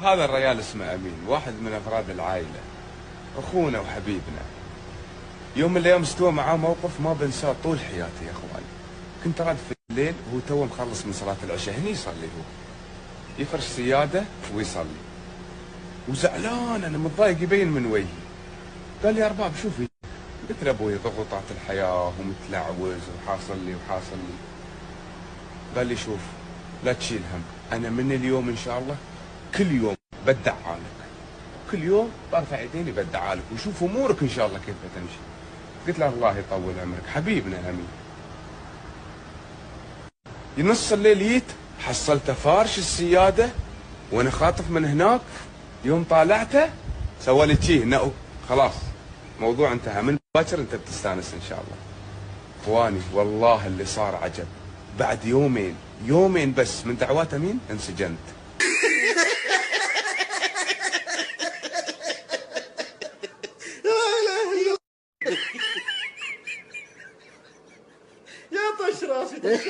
هذا الرجال اسمه امين، واحد من افراد العائله، اخونا وحبيبنا. يوم من الايام استوى معاه موقف ما بنساه طول حياتي يا اخوان. كنت راد في الليل وهو تو مخلص من صلاه العشاء، هني يصلي هو، يفرش سياده ويصلي، وزعلان انا متضايق يبين من وجهي. قال لي يا ارباب شوفي. قلت له ابوي ضغوطات الحياه ومتلعوز وحاصل لي وحاصل لي. قال لي شوف لا تشيل هم، انا من اليوم ان شاء الله كل يوم بدعها لك، كل يوم برفع يديني بدعها لك وشوف امورك ان شاء الله كيف بتمشي. قلت له الله يطول عمرك حبيبنا امين. نص الليل جيت حصلته فارش السياده وانا خاطف من هناك. يوم طالعته سوى لي تشيه خلاص موضوع انتهى، من باكر انت بتستانس ان شاء الله. اخواني والله اللي صار عجب، بعد يومين بس من دعوات امين انسجنت. يا طش راسي طش